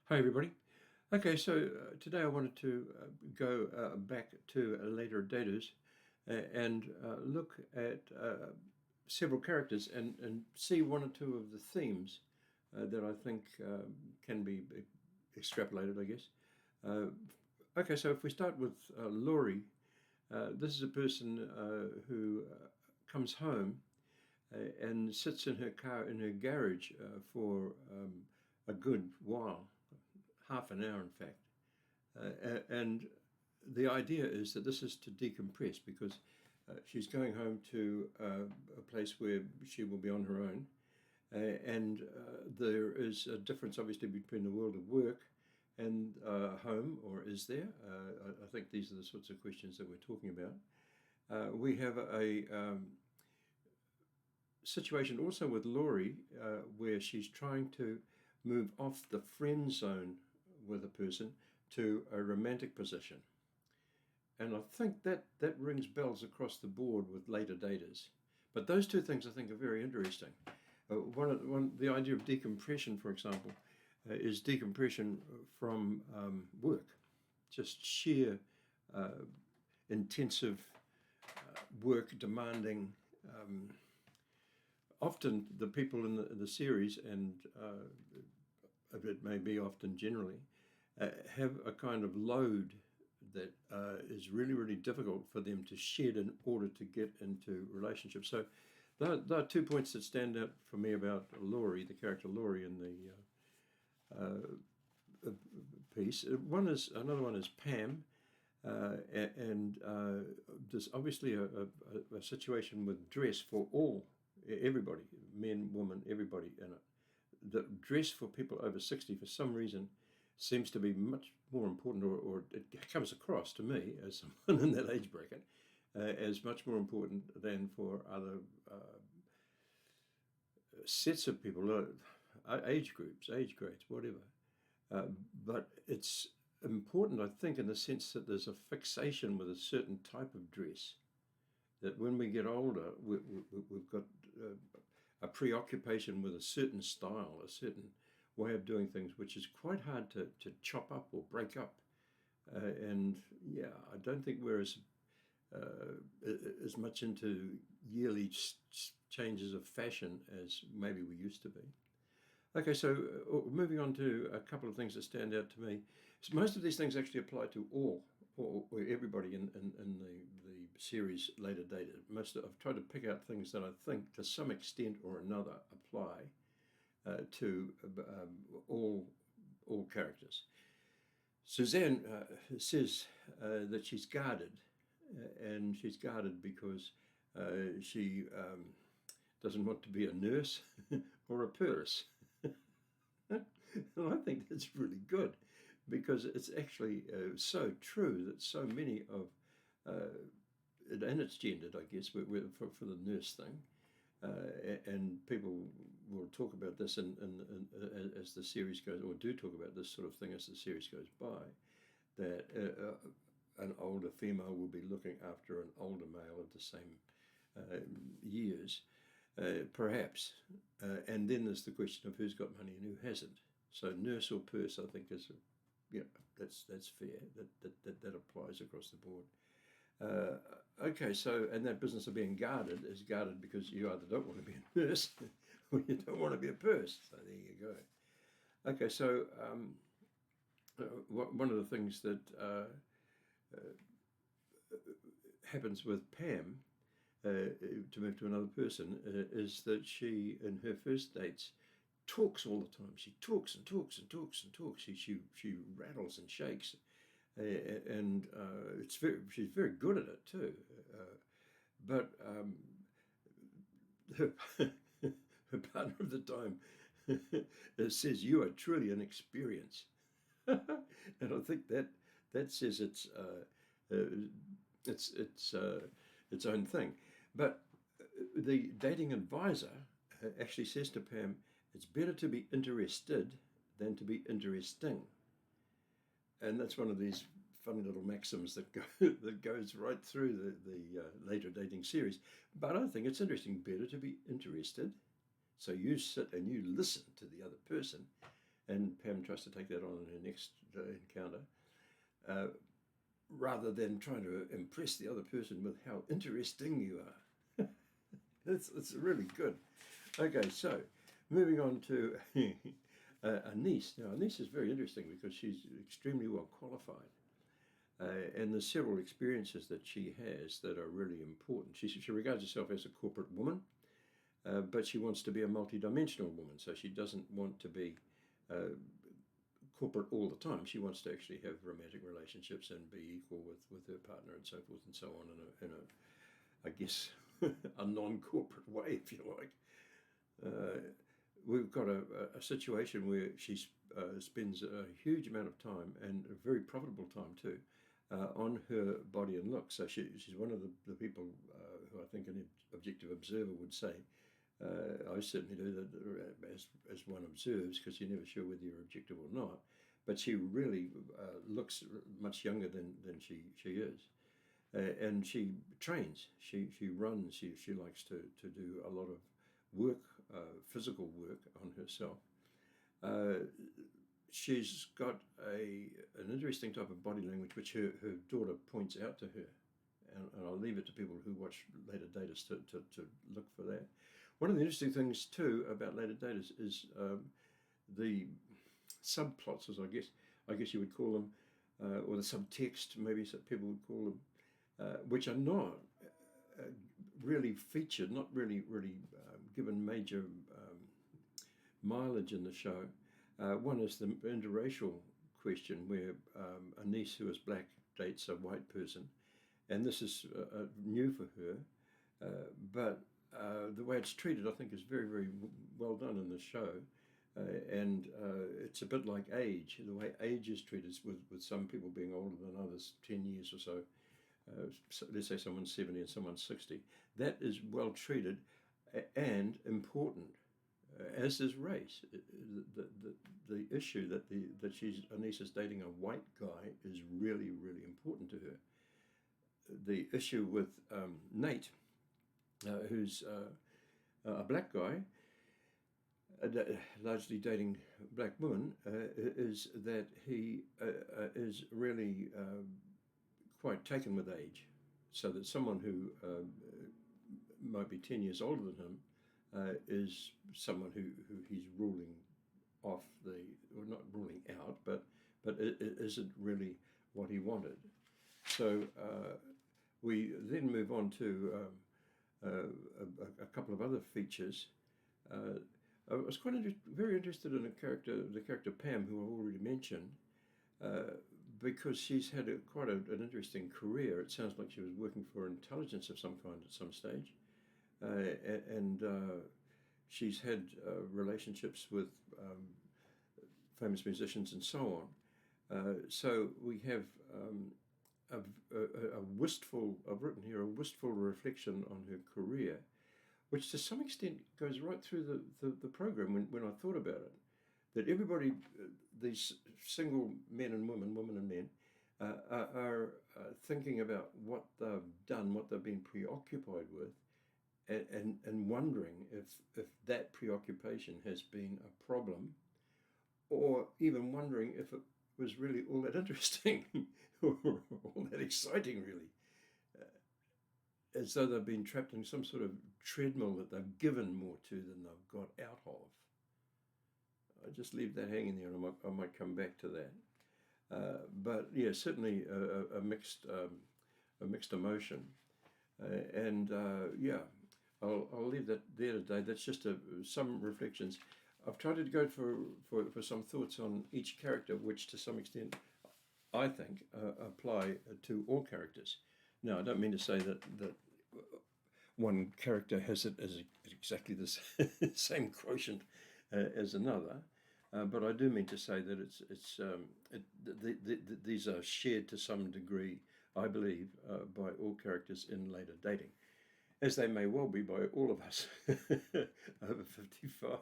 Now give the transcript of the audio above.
Hi, everybody. Okay, so today I wanted to go back to later daters and look at several characters and see one or two of the themes that I think can be extrapolated, I guess. Uh, okay, so if we start with Laurie, this is a person who comes home and sits in her car in her garage for a good while, half an hour, in fact. And the idea is that this is to decompress because she's going home to a place where she will be on her own. And there is a difference, obviously, between the world of work and home, or is there? I think these are the sorts of questions that we're talking about. We have a situation also with Laurie where she's trying to move off the friend zone with a person to a romantic position. And I think that rings bells across the board with later daters. But those two things I think are very interesting. The idea of decompression, for example, is decompression from work, just sheer intensive work demanding. Often the people in the series, and it may be often generally, have a kind of load that is really, really difficult for them to shed in order to get into relationships. So there are 2 points that stand out for me about Laurie, the character Laurie in the piece. Another one is Pam, and there's obviously a situation with dress for everybody, men, women, everybody in it. The dress for people over 60, for some reason, seems to be much more important, or it comes across to me as someone in that age bracket as much more important than for other sets of people, age groups, age grades, whatever. But it's important, I think, in the sense that there's a fixation with a certain type of dress, that when we get older, we've got a preoccupation with a certain style, a certain way of doing things, which is quite hard to chop up or break up. And yeah, I don't think we're as much into yearly changes of fashion as maybe we used to be. Okay, so moving on to a couple of things that stand out to me. So most of these things actually apply to or everybody in the series later dated. I've tried to pick out things that I think to some extent or another apply to all characters. Suzanne says that she's guarded, and she's guarded because she doesn't want to be a nurse or a purse. And I think that's really good because it's actually so true that so many of, and it's gendered, I guess, for the nurse thing. And people will talk about this as the series goes, or do talk about this sort of thing as the series goes by, that an older female will be looking after an older male of the same years, perhaps. And then there's the question of who's got money and who hasn't. So nurse or purse, I think, is, that's fair. That applies across the board. Okay, so, and that business of being guarded is guarded because you either don't want to be a nurse or you don't want to be a purse. So there you go. Okay, so one of the things that happens with Pam, to move to another person, is that she, in her first dates, talks all the time. She talks and talks and talks and talks. She rattles and shakes. And she's very good at it too. But her, her partner of the time says, "You are truly an experience," and I think that says its own thing. But the dating advisor actually says to Pam, "It's better to be interested than to be interesting." And that's one of these funny little maxims that goes right through the later dating series. But I think it's interesting. Better to be interested, so you sit and you listen to the other person, and Pam tries to take that on in her next encounter, rather than trying to impress the other person with how interesting you are. It's really good. Okay, so moving on to Anise. Now, Anise is very interesting because she's extremely well qualified. And there's several experiences that she has that are really important. She regards herself as a corporate woman, but she wants to be a multidimensional woman. So she doesn't want to be corporate all the time. She wants to actually have romantic relationships and be equal with her partner and so forth and so on in a I guess, a non-corporate way, if you like. We've got a situation where she spends a huge amount of time, and a very profitable time too, on her body and look. So she's one of the people who I think an objective observer would say, I certainly do that as one observes, because you're never sure whether you're objective or not, but she really looks much younger than she is. And she trains, she runs, she likes to do a lot of work, physical work on herself. She's got an interesting type of body language which her daughter points out to her, and I'll leave it to people who watch Later Daters to look for that. One of the interesting things too about Later Daters is the subplots, as I guess you would call them, or the subtext, maybe some people would call them, which are not really featured, not really given major mileage in the show. One is the interracial question, where Anise, who is black, dates a white person, and this is new for her, but the way it's treated, I think, is very, very well done in the show. And it's a bit like age, the way age is treated, with some people being older than others, 10 years or so. So let's say someone's 70 and someone's 60. That is well treated and important, as is race. The issue that Anise is dating a white guy is really, really important to her. The issue with Nate, who's a black guy, largely dating black women, is that he is really quite taken with age, so that someone who might be 10 years older than him is someone who he's ruling off or not ruling out, but it isn't really what he wanted. So we then move on to a couple of other features. I was very interested in the character Pam, who I've already mentioned, because she's had quite an interesting career. It sounds like she was working for intelligence of some kind at some stage, and she's had relationships with famous musicians and so on. So we have a wistful, I've written here, a wistful reflection on her career, which to some extent goes right through the program when I thought about it. That everybody, these single men and women and men, are thinking about what they've done, what they've been preoccupied with, and wondering if that preoccupation has been a problem, or even wondering if it was really all that interesting or all that exciting, really. As though they've been trapped in some sort of treadmill that they've given more to than they've got out of. I just leave that hanging there, and I might come back to that. But yeah, certainly a mixed emotion, and yeah, I'll leave that there today. That's just some reflections. I've tried to go for some thoughts on each character, which to some extent I think apply to all characters. Now, I don't mean to say that one character has it as exactly the same quotient as another, but I do mean to say that these are shared to some degree, I believe, by all characters in Later Dating, as they may well be by all of us over 55.